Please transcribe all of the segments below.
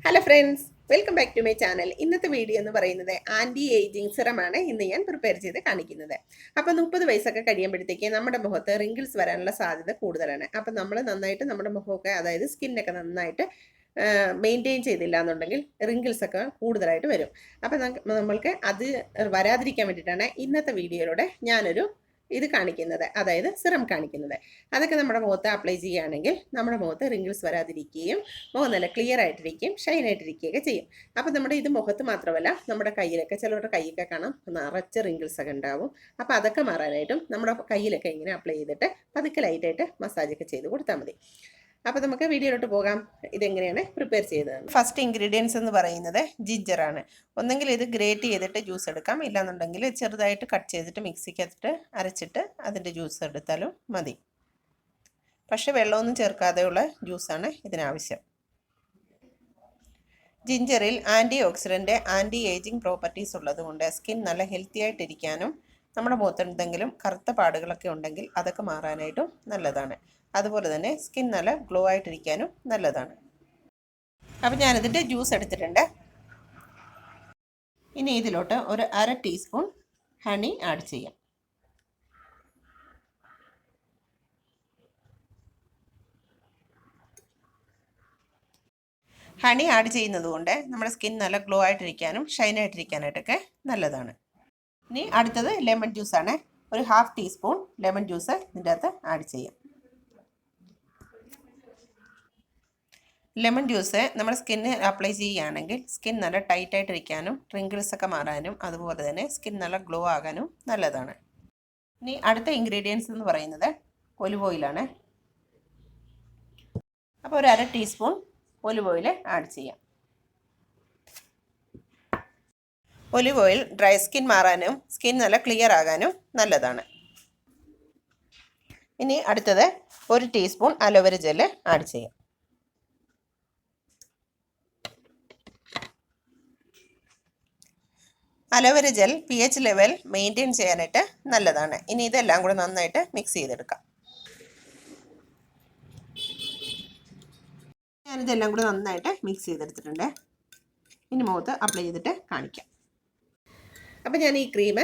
Hello friends, welcome back to my channel. ഇന്നത്തെ video എന്ന് പറയുന്നത് ആൻറ്റി ഏജിങ് സിറമാണ് ഇന്ന് ഞാൻ പ്രിപ്പയർ ചെയ്ത് കാണിക്കുന്നത്. അപ്പോൾ 30 വയസ്സൊക്കെ കഴിയുമ്പോഴത്തേക്ക് നമ്മുടെ മുഖത്ത് റിങ്കിൾസ് വരാനുള്ള സാധ്യത കൂടുതലാണ്. അപ്പം നമ്മൾ നന്നായിട്ട് നമ്മുടെ മുഖമൊക്കെ, അതായത് സ്കിന്നൊക്കെ നന്നായിട്ട് മെയിൻറ്റെയിൻ ചെയ്തില്ല എന്നുണ്ടെങ്കിൽ റിങ്കിൾസ് ഒക്കെ കൂടുതലായിട്ട് വരും. അപ്പം നമ്മൾക്ക് അത് വരാതിരിക്കാൻ വേണ്ടിയിട്ടാണ് ഇന്നത്തെ വീഡിയോയിലൂടെ ഞാനൊരു ഇത് കാണിക്കുന്നത്, അതായത് സിറം കാണിക്കുന്നത്. അതൊക്കെ നമ്മുടെ മുഖത്ത് അപ്ലൈ ചെയ്യുകയാണെങ്കിൽ നമ്മുടെ മുഖത്ത് റിങ്കിൾസ് വരാതിരിക്കുകയും മുഖം നല്ല ക്ലിയർ ആയിട്ടിരിക്കുകയും ഷൈൻ ആയിട്ടിരിക്കുകയൊക്കെ ചെയ്യും. അപ്പം നമ്മുടെ ഇത് മുഖത്ത് മാത്രമല്ല, നമ്മുടെ കയ്യിലൊക്കെ, ചിലവരുടെ കൈയൊക്കെ കാണാം നിറച്ച് റിങ്കിൾസ് ഒക്കെ ഉണ്ടാവും. അപ്പം അതൊക്കെ മാറാനായിട്ടും നമ്മുടെ കയ്യിലൊക്കെ ഇങ്ങനെ അപ്ലൈ ചെയ്തിട്ട് പതുക്കെ ലൈറ്റായിട്ട് മസാജൊക്കെ ചെയ്ത് കൊടുത്താൽ മതി. അപ്പോൾ നമുക്ക് വീഡിയോയിലോട്ട് പോകാം. ഇതെങ്ങനെയാണ് പ്രിപ്പയർ ചെയ്തത്. ഫസ്റ്റ് ഇൻഗ്രീഡിയൻസ് എന്ന് പറയുന്നത് ജിഞ്ചറാണ്. ഒന്നെങ്കിൽ ഇത് ഗ്രേറ്റ് ചെയ്തിട്ട് ജ്യൂസ് എടുക്കാം, ഇല്ലാന്നുണ്ടെങ്കിൽ ചെറുതായിട്ട് കട്ട് ചെയ്തിട്ട് മിക്സിക്കകത്തിട്ട് അരച്ചിട്ട് അതിൻ്റെ ജ്യൂസ് എടുത്താലും മതി. പക്ഷെ വെള്ളമൊന്നും ചേർക്കാതെയുള്ള ജ്യൂസാണ് ഇതിനാവശ്യം. ജിഞ്ചറിൽ anti oxidant, anti ageing properties ഉള്ളതുകൊണ്ട് സ്കിൻ നല്ല ഹെൽത്തി ആയിട്ടിരിക്കാനും നമ്മുടെ മുഖത്ത് എന്തെങ്കിലും കറുത്ത പാടുകളൊക്കെ ഉണ്ടെങ്കിൽ അതൊക്കെ മാറാനായിട്ടും നല്ലതാണ്. അതുപോലെ തന്നെ സ്കിൻ നല്ല ഗ്ലോ ആയിട്ടിരിക്കാനും നല്ലതാണ്. അപ്പം ഞാനിതിൻ്റെ ജ്യൂസ് എടുത്തിട്ടുണ്ട്. ഇനി ഇതിലോട്ട് ഒരു 1/2 ടീസ്പൂൺ ഹണി ആഡ് ചെയ്യാം. ഹണി ആഡ് ചെയ്യുന്നത് കൊണ്ട് നമ്മുടെ സ്കിൻ നല്ല ഗ്ലോ ആയിട്ടിരിക്കാനും ഷൈൻ ആയിട്ടിരിക്കാനായിട്ടൊക്കെ നല്ലതാണ്. ഇനി അടുത്തത് ലെമൺ ജ്യൂസാണ്. ഒരു 1/2 ടീസ്പൂൺ ലെമൺ ജ്യൂസ് ഇതിൻ്റെ അകത്ത് ആഡ് ചെയ്യാം. ലെമൺ ജ്യൂസ് നമ്മുടെ സ്കിന്നിന് അപ്ലൈ ചെയ്യുകയാണെങ്കിൽ സ്കിൻ നല്ല ടൈറ്റായിട്ടിരിക്കാനും റിങ്കിൾസ് ഒക്കെ മാറാനും അതുപോലെ തന്നെ സ്കിൻ നല്ല ഗ്ലോ ആകാനും നല്ലതാണ്. ഇനി അടുത്ത ഇൻഗ്രീഡിയൻസ് എന്ന് പറയുന്നത് ഒലിവ് ഓയിലാണ്. അപ്പോൾ ഒരു 1/2 ടീസ്പൂൺ ഒലിവ് ഓയിൽ ആഡ് ചെയ്യാം. ഒലിവ് ഓയിൽ ഡ്രൈ സ്കിൻ മാറാനും സ്കിൻ നല്ല ക്ലിയർ ആകാനും നല്ലതാണ്. ഇനി അടുത്തത് 1 ടീസ്പൂൺ അലോവേര ജെല്ല് ആഡ് ചെയ്യാം. Aloe vera gel pH level maintain ചെയ്യാനായിട്ട് നല്ലതാണ്. ഇനി ഇതെല്ലാം കൂടെ നന്നായിട്ട് മിക്സ് ചെയ്തെടുക്കാം. ഞാനിതെല്ലാം കൂടെ നന്നായിട്ട് മിക്സ് ചെയ്തെടുത്തിട്ടുണ്ട്. ഇനി മുഖത്ത് അപ്ലൈ ചെയ്തിട്ട് കാണിക്കാം. അപ്പം ഞാൻ ഈ ക്രീം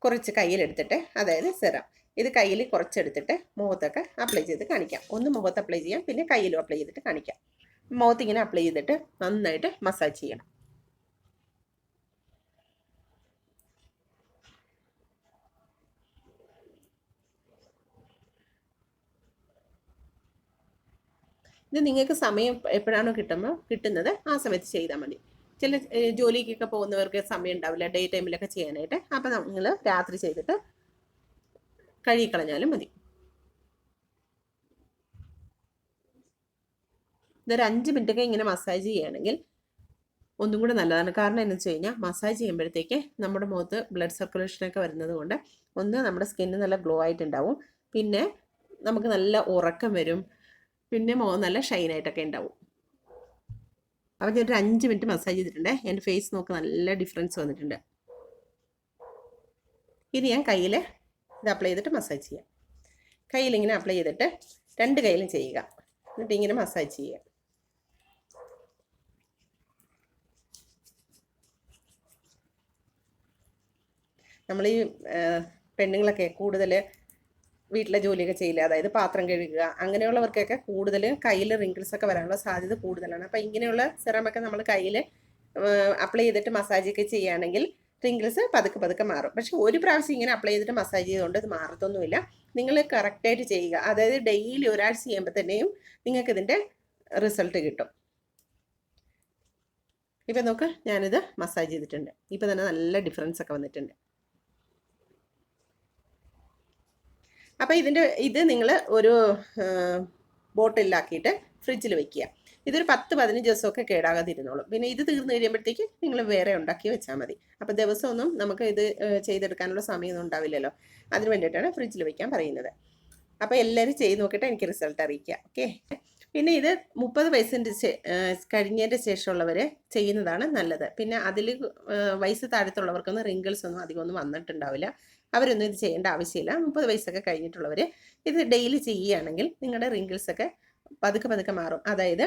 കുറച്ച് കയ്യിലെടുത്തിട്ട്, അതായത് സിറം ഇത് കയ്യിൽ കുറച്ചെടുത്തിട്ട് മുഖത്തൊക്കെ അപ്ലൈ ചെയ്ത് കാണിക്കാം. ഒന്ന് മുഖത്ത് അപ്ലൈ ചെയ്യാം, പിന്നെ കയ്യിലും അപ്ലൈ ചെയ്തിട്ട് കാണിക്കാം. മുഖത്ത് ഇങ്ങനെ അപ്ലൈ ചെയ്തിട്ട് നന്നായിട്ട് മസാജ് ചെയ്യണം. ഇത് നിങ്ങൾക്ക് സമയം എപ്പോഴാണോ കിട്ടുന്നത് ആ സമയത്ത് ചെയ്താൽ മതി. ചില ജോലിക്കൊക്കെ പോകുന്നവർക്ക് സമയം ഉണ്ടാവില്ല ഡേ ടൈമിലൊക്കെ ചെയ്യാനായിട്ട്. അപ്പം നിങ്ങൾ രാത്രി ചെയ്തിട്ട് കഴുകിക്കളഞ്ഞാലും മതി. ഇതൊരു 5 മിനിറ്റൊക്കെ ഇങ്ങനെ മസാജ് ചെയ്യുകയാണെങ്കിൽ ഒന്നും കൂടെ നല്ലതാണ്. കാരണം എന്ന് വെച്ച് കഴിഞ്ഞാൽ മസാജ് ചെയ്യുമ്പോഴത്തേക്ക് നമ്മുടെ മുഖത്ത് ബ്ലഡ് സർക്കുലേഷനൊക്കെ വരുന്നത് കൊണ്ട് ഒന്ന് നമ്മുടെ സ്കിന്ന് നല്ല ഗ്ലോ ആയിട്ടുണ്ടാവും, പിന്നെ നമുക്ക് നല്ല ഉറക്കം വരും, പിന്നെ മുഖം നല്ല ഷൈനായിട്ടൊക്കെ ഉണ്ടാവും. അപ്പോൾ ഞാനൊരു 5 മിനിറ്റ് മസാജ് ചെയ്തിട്ടുണ്ട്. എൻ്റെ ഫേസ് നോക്ക് നല്ല ഡിഫറൻസ് വന്നിട്ടുണ്ട്. ഇനി ഞാൻ കയ്യിൽ ഇത് അപ്ലൈ ചെയ്തിട്ട് മസാജ് ചെയ്യാം. കയ്യിലിങ്ങനെ അപ്ലൈ ചെയ്തിട്ട് 2 കയ്യിലും ചെയ്യുക. എന്നിട്ട് ഇങ്ങനെ മസാജ് ചെയ്യുക. നമ്മൾ ഈ പെണ്ണുങ്ങളൊക്കെ കൂടുതൽ വീട്ടിലെ ജോലിയൊക്കെ ചെയ്യില്ല, അതായത് പാത്രം കഴുകുക, അങ്ങനെയുള്ളവർക്കൊക്കെ കൂടുതൽ കയ്യിൽ റിങ്കിൾസ് ഒക്കെ വരാനുള്ള സാധ്യത കൂടുതലാണ്. അപ്പോൾ ഇങ്ങനെയുള്ള സിറമൊക്കെ നമ്മൾ കയ്യിൽ അപ്ലൈ ചെയ്തിട്ട് മസാജൊക്കെ ചെയ്യുകയാണെങ്കിൽ റിങ്കിൾസ് പതുക്കെ പതുക്കെ മാറും. പക്ഷെ ഒരു പ്രാവശ്യം ഇങ്ങനെ അപ്ലൈ ചെയ്തിട്ട് മസാജ് ചെയ്തുകൊണ്ട് ഇത് മാറത്തൊന്നുമില്ല. നിങ്ങൾ കറക്റ്റായിട്ട് ചെയ്യുക, അതായത് ഡെയിലി ഒരാഴ്ച ചെയ്യുമ്പോൾ തന്നെയും നിങ്ങൾക്ക് ഇതിൻ്റെ റിസൾട്ട് കിട്ടും. ഇപ്പം നോക്ക്, ഞാനിത് മസാജ് ചെയ്തിട്ടുണ്ട്. ഇപ്പം തന്നെ നല്ല ഡിഫറൻസ് ഒക്കെ വന്നിട്ടുണ്ട്. അപ്പോൾ ഇത് നിങ്ങൾ ഒരു ബോട്ടിലാക്കിയിട്ട് ഫ്രിഡ്ജിൽ വെക്കുക. ഇതൊരു 10-15 ദിവസമൊക്കെ കേടാകാതിരുന്നോളും. പിന്നെ ഇത് തീർന്നു കഴിയുമ്പോഴത്തേക്ക് നിങ്ങൾ വേറെ ഉണ്ടാക്കി വെച്ചാൽ മതി. അപ്പോൾ ദിവസമൊന്നും നമുക്ക് ഇത് ചെയ്തെടുക്കാനുള്ള സമയമൊന്നും ഉണ്ടാവില്ലല്ലോ. അതിന് വേണ്ടിയിട്ടാണ് ഫ്രിഡ്ജിൽ വെക്കാൻ പറയുന്നത്. അപ്പോൾ എല്ലാവരും ചെയ്ത് നോക്കിയിട്ട് എനിക്ക് റിസൾട്ട് അറിയിക്കുക. ഓക്കെ. പിന്നെ ഇത് 30 വയസ്സിൻ്റെ കഴിഞ്ഞതിൻ്റെ ശേഷമുള്ളവർ ചെയ്യുന്നതാണ് നല്ലത്. പിന്നെ അതിൽ വയസ്സ് താഴത്തുള്ളവർക്കൊന്നും റിങ്കിൾസ് ഒന്നും അധികമൊന്നും വന്നിട്ടുണ്ടാവില്ല. അവരൊന്നും ഇത് ചെയ്യേണ്ട ആവശ്യമില്ല. 30 വയസ്സൊക്കെ കഴിഞ്ഞിട്ടുള്ളവർ ഇത് ഡെയിലി ചെയ്യുകയാണെങ്കിൽ നിങ്ങളുടെ റിങ്കിൾസൊക്കെ പതുക്കെ പതുക്കെ മാറും. അതായത്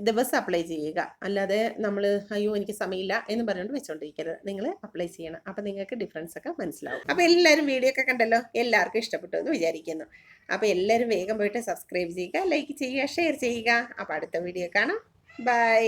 ദിവസം അപ്ലൈ ചെയ്യുക. അല്ലാതെ നമ്മൾ അയ്യോ എനിക്ക് സമയമില്ല എന്ന് പറഞ്ഞുകൊണ്ട് വെച്ചോണ്ടിരിക്കരുത്. നിങ്ങൾ അപ്ലൈ ചെയ്യണം. അപ്പം നിങ്ങൾക്ക് ഡിഫറൻസ് ഒക്കെ മനസ്സിലാവും. അപ്പോൾ എല്ലാവരും വീഡിയോ ഒക്കെ കണ്ടല്ലോ, എല്ലാവർക്കും ഇഷ്ടപ്പെട്ടു എന്ന് വിചാരിക്കുന്നു. അപ്പോൾ എല്ലാവരും വേഗം പോയിട്ട് സബ്സ്ക്രൈബ് ചെയ്യുക, ലൈക്ക് ചെയ്യുക, ഷെയർ ചെയ്യുക. അപ്പോൾ അടുത്ത വീഡിയോ കാണാം. ബൈ.